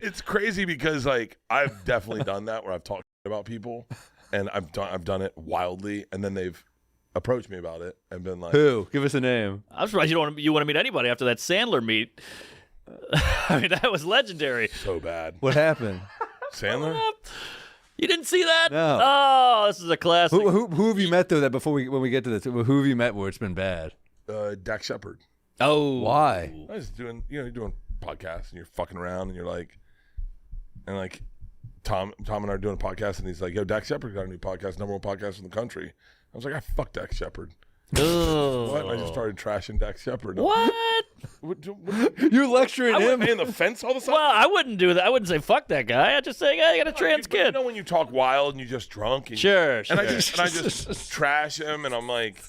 It's crazy because like I've definitely done that where I've talked about people, and I've done it wildly, and then they've approached me about it and been like, Who? Give us a name. I'm surprised you want to meet anybody after that Sandler meet. I mean, that was legendary. so bad. What happened? Sandler? You didn't see that? No. Oh, this is a classic. Who have you met though? That when we get to this, who have you met where it's been bad? Dak Shepard. Oh, Why? I was doing, you're doing podcasts and you're fucking around and you're like, and like Tom and I are doing a podcast and he's like, yo, Dak Shepard got a new podcast, number one podcast in the country. I was like, I fuck Dak Shepard. What? And I just started trashing Dak Shepard. What? You're lecturing him. Man, the fence all of a sudden. Well, I wouldn't do that. I wouldn't say fuck that guy. I'd just say, hey, I got a trans You kid. know when you talk wild and you're just drunk. And Sure. And I just trash him, and I'm like,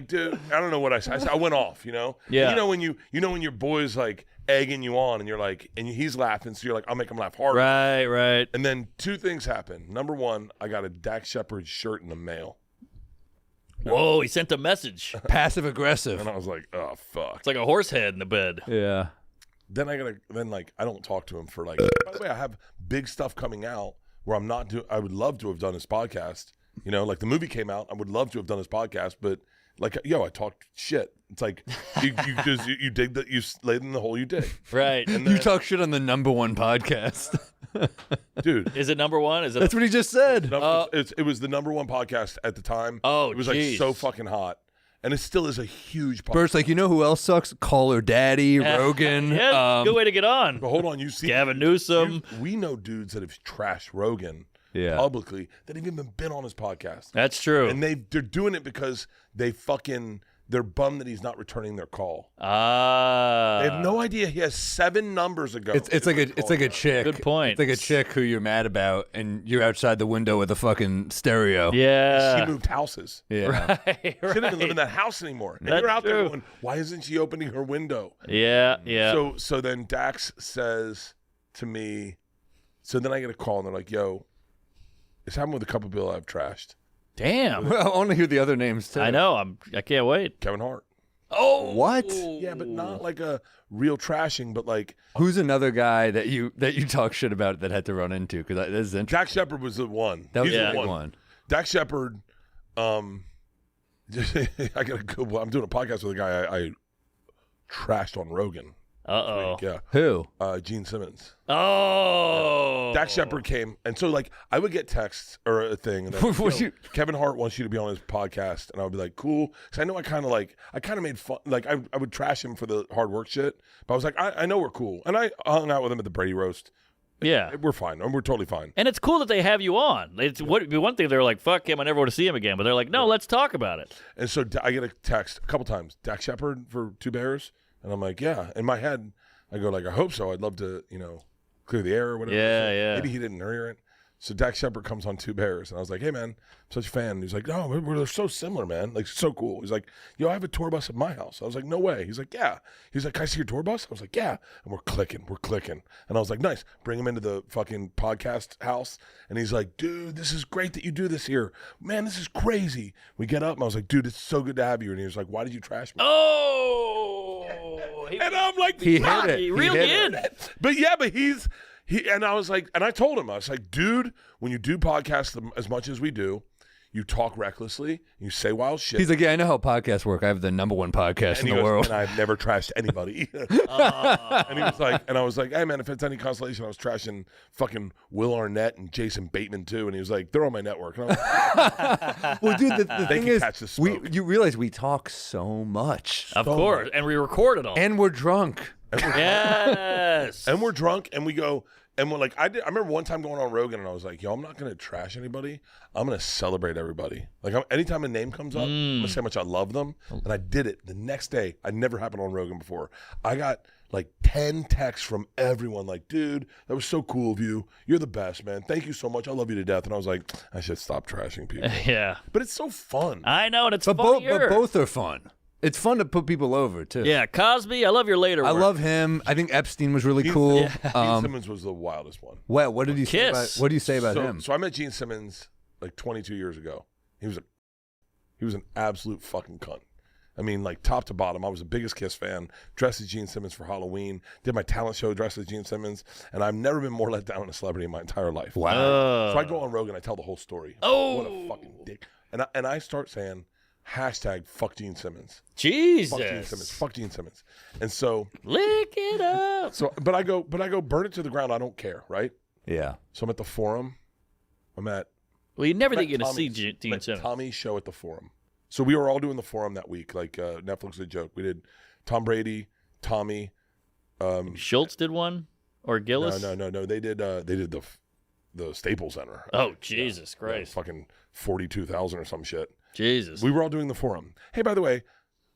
dude, I don't know what I said. I went off, you know. Yeah. And you know when your boy's like egging you on, and you're like, and he's laughing, so you're like, I'll make him laugh harder. Right. And then two things happen. Number one, I got a Dak Shepard shirt in the mail, Whoa, he sent a message. Passive aggressive. and I was like, oh fuck. It's like a horse head in the bed. Yeah. Then I don't talk to him for like. By the way, I have big stuff coming out where I'm not doing. I would love to have done his podcast. You know, like the movie came out. I would love to have done his podcast, but like, yo, I talked shit. It's like you dig that, you laid in the hole you dig, Right. and You then, talk shit on the #1 podcast. dude. Is it number one? Is it? That's what he just said. It was the number one podcast at the time. Oh, it was geez. like so fucking hot, and it still is a huge podcast. Bert's like, you know who else sucks? Caller Daddy, Rogan. Yeah, good way to get on. But hold on, you see, Gavin Newsom. we know dudes that have trashed Rogan Yeah. publicly that have even been on his podcast. That's true. And they're doing it because they're bummed that he's not returning their call. They have no idea he has 7 numbers ago. It's like a chick. Good point. It's like a chick who you're mad about, and you're outside the window with a fucking stereo. Yeah. She moved houses. Yeah. Right. She doesn't even live in that house anymore. And That's you're out there true. going, why isn't she opening her window? Yeah. So then Dax says to me, so then I get a call and they're like, yo, it's happened with a couple people I've trashed. Damn. Well, I want to hear the other names too. I know. I can't wait. Kevin Hart. Oh. What? Yeah, but not like a real trashing, but like Who's another guy that you talk shit about that had to run into? Because this is interesting. Dak Shepard was the one. That was He's the the big one. Dak Shepard, I got a good one. I'm doing a podcast with a guy I trashed on Rogan. Uh-oh. Yeah. Who? Gene Simmons. Oh. Dak Shepard came, and so like I would get texts or a thing, and then, Would you- Kevin Hart wants you to be on his podcast, and I would be like, cool, because I know I kind of made fun, like I would trash him for the hard work shit, but I was like, I know we're cool, and I hung out with him at the Brady roast. Yeah. We're fine, and we're totally fine. And it's cool that they have you on. It's one thing they're like, fuck him, I never want to see him again. But they're like, no, let's talk about it. And so I get a text a couple times, Dak Shepard for 2 Bears, and I'm like, yeah. In my head, I go like, I hope so. I'd love to, clear the air or whatever. Yeah, So yeah. Maybe he didn't hear it. So Dak Shepard comes on 2 Bears, and I was like, hey, man, I'm such a fan. And he's like, no, we're so similar, man. Like, so cool. He's like, yo, I have a tour bus at my house. I was like, no way. He's like, yeah. He's like, can I see your tour bus? I was like, yeah. And we're clicking. And I was like, nice. Bring him into the fucking podcast house. And he's like, dude, this is great that you do this here. Man, this is crazy. We get up, and I was like, dude, it's so good to have you. And he was like, why did you trash me? Oh. And I'm like, He fuck. hit it. He reeled hit you it. in. But yeah, but and I was like, and I told him, I was like, dude, when you do podcasts as much as we do, you talk recklessly, you say wild shit. He's like, yeah, I know how podcasts work. I have the #1 podcast and in he the goes, world. and I've never trashed anybody. And he was like, and I was like, hey man, if it's any consolation, I was trashing fucking Will Arnett and Jason Bateman too. And he was like, they're on my network. And I was like, Well, dude, the They thing can is, catch the smoke. you realize we talk so much, Of course. And we record it all. and we're drunk. Yes. and we're drunk, and we go, and we're like, I remember one time going on Rogan, and I was like, yo, I'm not gonna trash anybody. I'm gonna celebrate everybody. Like, anytime a name comes up, I'm gonna say how much I love them. And I did it the next day. It never happened on Rogan before. I got like 10 texts from everyone, like, dude, that was so cool of you. You're the best, man. Thank you so much. I love you to death. And I was like, I should stop trashing people. Yeah. But it's so fun. I know, and it's But funnier. both are fun. It's fun to put people over too. Yeah, Cosby, I love your later I work. love him. I think Epstein was really cool. Gene Simmons was the wildest one. What did you say about? Kiss. What do you say about so, him? So I met Gene Simmons like 22 years ago. He was an absolute fucking cunt. I mean, like top to bottom, I was the biggest Kiss fan. Dressed as Gene Simmons for Halloween. Did my talent show dressed as Gene Simmons, and I've never been more let down in a celebrity in my entire life. Wow. So I go on Rogan, I tell the whole story. Oh. What a fucking dick! And I start saying hashtag fuck Gene Simmons. Jesus. Fuck Gene Simmons. Fuck Gene Simmons. And so Lick it up. So, but I go burn it to the ground. I don't care, right? Yeah. So I'm at the Forum. I'm at. Well, you never I'm think you're at going to see Tommy's- Gene I'm at Simmons. Tommy's show at the Forum. So we were all doing the Forum that week. Like Netflix a joke. We did Tom Brady, Tommy. Schultz did one, or Gillis. No. They did the Staples Center. Oh Jesus Yeah, Christ! fucking 42,000 or some shit. Jesus. We were all doing the Forum. Hey, by the way,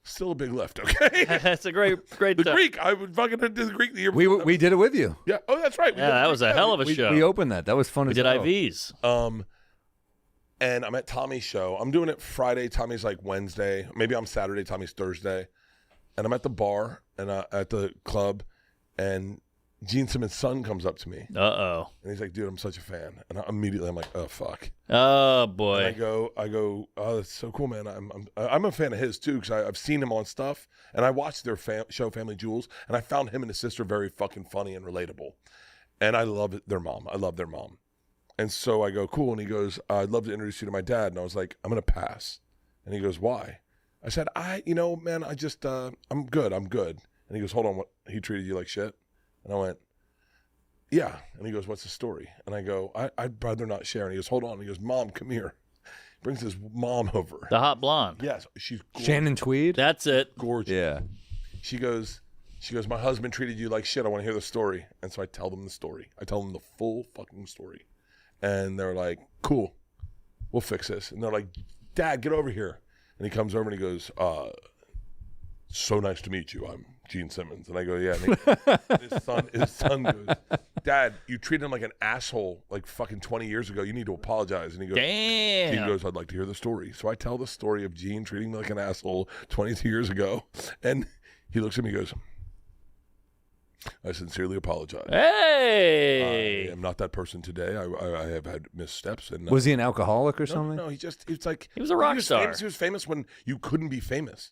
still a big lift. Okay. That's a great The time. Greek. I would fucking do the Greek the year. We did it with you. Yeah. Oh, that's right. We Yeah, did the that was Greek. a hell of a We, show. we opened that. That was fun We as did hell. IVs. And I'm at Tommy's show. I'm doing it Friday. Tommy's like Wednesday. Maybe I'm Saturday. Tommy's Thursday. And I'm at the bar and at the club, and Gene Simmons' son comes up to me, Uh-oh. and he's like, "Dude, I'm such a fan." And immediately I'm like, "Oh fuck." Oh, And boy. I go, "Oh, that's so cool, man. I'm a fan of his too, because I've seen him on stuff, and I watched their show Family Jewels, and I found him and his sister very fucking funny and relatable, and I love their mom. I love their mom." And so I go, "Cool," and he goes, "I'd love to introduce you to my dad." And I was like, "I'm gonna pass." And he goes, "Why?" I said, man, I just, I'm good. And he goes, "Hold on, what? He treated you like shit?" And I went, "Yeah." And he goes, "What's the story?" And I go, I'd rather not share. And he goes, "Hold on." And he goes, "Mom, come here." Brings his mom over. The hot blonde. Yes, she's gorgeous. Shannon Tweed. That's it. Gorgeous. Yeah. She goes, "My husband treated you like shit. I want to hear the story." And so I tell them the story. I tell them the full fucking story. And they're like, "Cool, we'll fix this." And they're like, "Dad, get over here." And he comes over and he goes, "So nice to meet you. I'm Gene Simmons." And I go, "Yeah." And his son goes, "Dad, you treated him like an asshole like fucking 20 years ago. You need to apologize." And he goes, Damn. "I'd like to hear the story." So I tell the story of Gene treating me like an asshole 22 years ago. And he looks at me and goes, "I sincerely apologize. Hey. I am not that person today. I have had missteps." And Was he an alcoholic or no, something? no, it's like He was a rock star. He was famous when you couldn't be famous.